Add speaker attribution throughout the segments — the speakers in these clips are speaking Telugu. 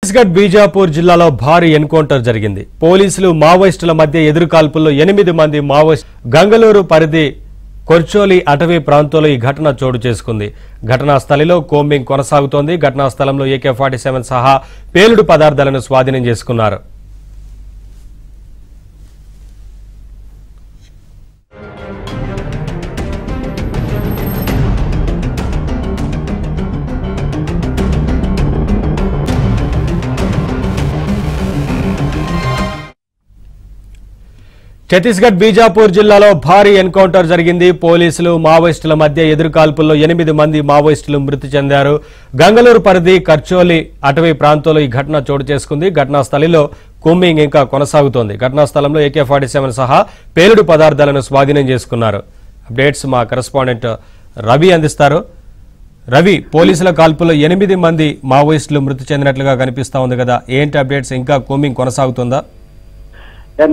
Speaker 1: ఛత్తీస్గఢ్ బీజాపూర్ జిల్లాలో భారీ ఎన్కౌంటర్ జరిగింది. పోలీసులు మావోయిస్టుల మధ్య ఎదురుకాల్పుల్లో 8 మంది మావోయిస్టు గంగలూరు పరిధి కొర్చోలి అటవీ ప్రాంతంలో ఈ ఘటన చోటు చేసుకుంది. ఘటనా స్థలిలో కోంబింగ్ కొనసాగుతోంది. ఘటనా స్థలంలో AK-47 సహా పేలుడు పదార్థాలను స్వాధీనం చేసుకున్నారు. ఛత్తీస్గఢ్ బీజాపూర్ జిల్లాలో భారీ ఎన్కౌంటర్ జరిగింది. పోలీసులు మావోయిస్టుల మధ్య ఎదురుకాల్పుల్లో 8 మంది మావోయిస్టులు మృతి చెందారు. గంగలూరు పరిధి కర్చోలి అటవీ ప్రాంతంలో ఈ ఘటన చోటు చేసుకుంది. ఘటనా స్థలిలో కూంబింగ్ ఇంకా కొనసాగుతోంది. ఘటనా స్థలంలో AK-47 సహా పేలుడు పదార్థాలను స్వాధీనం చేసుకున్నారు. అప్డేట్స్ మా కరెస్పాండెంట్ రవి అందిస్తారు. రవి, పోలీసుల కాల్పుల్లో 8 మంది మావోయిస్టులు మృతి చెందినట్లుగా కనిపిస్తా ఉంది కదా, ఏంటి అప్డేట్స్? ఇంకా కూంబింగ్ కొనసాగుతుందా?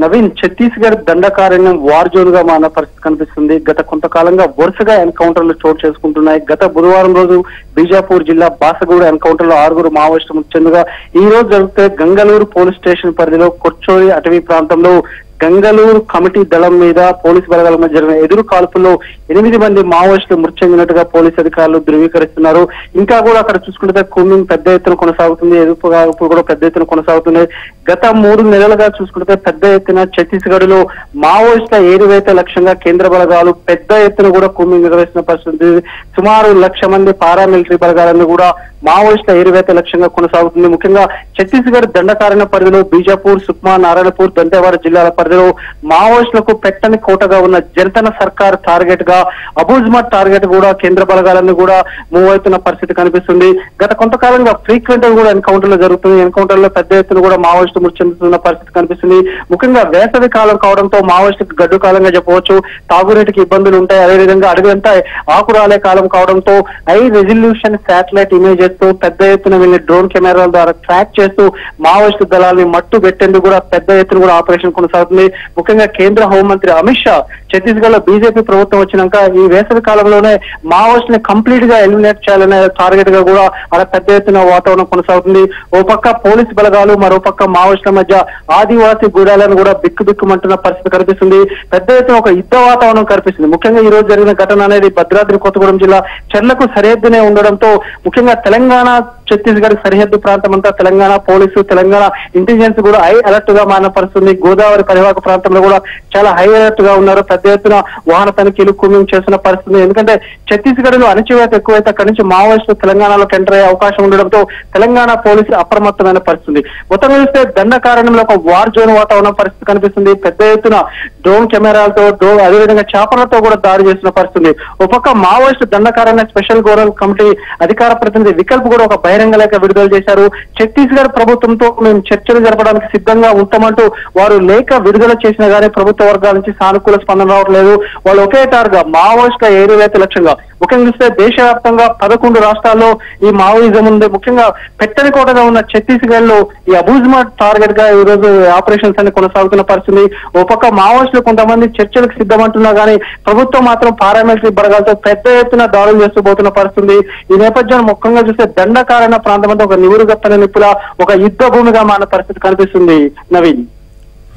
Speaker 2: నవీన్, ఛత్తీస్గఢ్ దండకారణ్యం వార్ జోన్ గా మారిన పరిస్థితి కనిపిస్తుంది. గత కొంతకాలంగా వరుసగా ఎన్కౌంటర్లు చోటు చేసుకుంటున్నాయి. గత బుధవారం రోజు బీజాపూర్ జిల్లా బాసగూడ ఎన్కౌంటర్ లో 6 మావోయిస్టులు మృతి చెందగా, ఈ రోజు జరిగితే గంగలూరు పోలీస్ స్టేషన్ పరిధిలో కొర్చోలి అటవీ ప్రాంతంలో గంగలూరు కమిటీ దళం మీద పోలీసు బలగాల మధ్య జరిగిన ఎదురు కాల్పుల్లో 8 మంది మావోయిస్టులు మృతి చెందినట్టుగా పోలీసు అధికారులు ధృవీకరిస్తున్నారు. ఇంకా కూడా అక్కడ చూసుకుంటే కూంబింగ్ పెద్ద ఎత్తున కొనసాగుతుంది. ఎదురు కాల్పులు కూడా పెద్ద ఎత్తున కొనసాగుతున్నాయి. గత 3 నెలలుగా చూసుకుంటే పెద్ద ఎత్తున ఛత్తీస్గఢ్ లో మావోయిస్టుల ఏరివేత లక్ష్యంగా కేంద్ర బలగాలు పెద్ద ఎత్తున కూడా కూంబింగ్ నిర్వహిస్తున్న పరిస్థితి. సుమారు 1,00,000 మంది పారామిలిటరీ బలగాలను కూడా మావోయిస్టుల ఏరివేత లక్ష్యంగా కొనసాగుతుంది. ముఖ్యంగా ఛత్తీస్గఢ్ దండకారణ్య పరిధిలో బీజాపూర్, సుక్మా, నారాయణపూర్, దంతేవాడ జిల్లాల పరిధిలో మావోయిస్టులకు పెట్టని కోటగా ఉన్న జనతన సర్కార్ టార్గెట్ గా అబూజ్మట్ టార్గెట్ కూడా కేంద్ర బలగాలను కూడా మూవ్ అవుతున్న పరిస్థితి కనిపిస్తుంది. గత కొంతకాలంగా ఫ్రీక్వెంట్ గా కూడా ఎన్కౌంటర్లు జరుగుతుంది. ఎన్కౌంటర్ లో పెద్ద ఎత్తున కూడా మావోయిస్టు మృతి చెందుతున్న పరిస్థితి కనిపిస్తుంది. ముఖ్యంగా వేసవి కాలం కావడంతో మావోయిస్టుకు గడ్డు కాలంగా చెప్పవచ్చు. తాగునీటికి ఇబ్బందులు ఉంటాయి. అదేవిధంగా అడవింతా ఆకురాలే కాలం కావడంతో హై రెజల్యూషన్ శాటిలైట్ ఇమేజెస్ తో పెద్ద ఎత్తున వీళ్ళని డ్రోన్ కెమెరాల ద్వారా ట్రాక్ చేస్తూ మావోయిస్టు దళాన్ని మట్టు పెట్టేందుకు కూడా పెద్ద ఎత్తున కూడా ఆపరేషన్ కొనసాగుతుంది. ముఖ్యంగా కేంద్ర హోంమంత్రి అమిత్ షా ఛత్తీస్గఢ్ లో బీజేపీ ప్రభుత్వం వచ్చినాక ఈ వేసవి కాలంలోనే మావోయిస్టుని కంప్లీట్ గా ఎలిమినేట్ చేయాలనే టార్గెట్ గా కూడా అలా పెద్ద ఎత్తున వాతావరణం కొనసాగుతుంది. ఓ పక్క పోలీసు బలగాలు, మరో పక్క మావోయిస్టుల మధ్య ఆదివాసీ గూడాలను కూడా బిక్కుబిక్కుమంటున్న పరిస్థితి కనిపిస్తుంది. పెద్ద ఎత్తున ఒక యుద్ధ వాతావరణం కనిపిస్తుంది. ముఖ్యంగా ఈ రోజు జరిగిన ఘటన అనేది భద్రాద్రి కొత్తగూడెం జిల్లా చెర్లకు సరిహద్దునే ఉండడంతో ముఖ్యంగా తెలంగాణ ఛత్తీస్గఢ్ సరిహద్దు ప్రాంతం అంతా తెలంగాణ పోలీసు, తెలంగాణ ఇంటెలిజెన్స్ కూడా హై అలర్ట్ గా మారిన పరిస్థితుంది. గోదావరి పరివాహక ప్రాంతంలో కూడా చాలా హై అలర్ట్ గా ఉన్నారు. పెద్ద ఎత్తున వాహన తనిఖీలు కూంబింగ్ చేస్తున్న పరిస్థితి. ఎందుకంటే ఛత్తీస్గఢ్ లో అణచివేత ఎక్కువైతే అక్కడి నుంచి మావోయిస్టులు తెలంగాణలోకి ఎంటర్ అయ్యే అవకాశం ఉండడంతో తెలంగాణ పోలీసు అప్రమత్తమైన పరిస్థితి. మొత్తం చూస్తే దండకారణ్యంలో ఒక వార్ జోన్ వాతావరణం పరిస్థితి కనిపిస్తుంది. పెద్ద ఎత్తున డ్రోన్ కెమెరాలతో, అదేవిధంగా చాపర్లతో కూడా దాడి చేసిన పరిస్థితి. ఒక పక్క మావోయిస్టు దండకారణ్య స్పెషల్ గోరల్ కమిటీ అధికార ప్రతినిధి వికల్ప్ కూడా ఒక బహిరంగ లేఖ విడుదల చేశారు. ఛత్తీస్గఢ్ ప్రభుత్వంతో మేము చర్చలు జరపడానికి సిద్ధంగా ఉంటామంటూ వారు లేఖ విడుదల చేసినా గానీ ప్రభుత్వ వర్గాల నుంచి సానుకూల స్పందన రావట్లేదు. వాళ్ళు ఒకే టార్గా మావోయిస్టుల ఏరివేత లక్ష్యంగా ముఖ్యంగా చూస్తే దేశవ్యాప్తంగా 11 రాష్ట్రాల్లో ఈ మావోయిజం ఉంది. ముఖ్యంగా పెట్టని కోటగా ఉన్న ఛత్తీస్గఢ్ లో ఈ అబూజ్మట్ టార్గెట్ గా ఈ రోజు ఆపరేషన్స్ అన్ని కొనసాగుతున్న పరిస్థితి. ఓ పక్క మావోయిస్టులు కొంతమంది చర్చలకు సిద్ధమంటున్నా గానీ ప్రభుత్వం మాత్రం పారామిలిటరీ బలగాలతో పెద్ద ఎత్తున దాడులు చేస్తూ పోతున్న పరిస్థితి. ఈ నేపథ్యాన్ని ముఖ్యంగా చూస్తే దండకారణ ప్రాంతం అంతా ఒక నివురుగప్పని నిప్పుల ఒక యుద్ధ భూమిగా మారిన పరిస్థితి కనిపిస్తుంది. Naveen,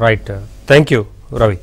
Speaker 1: right, thank you Ravi.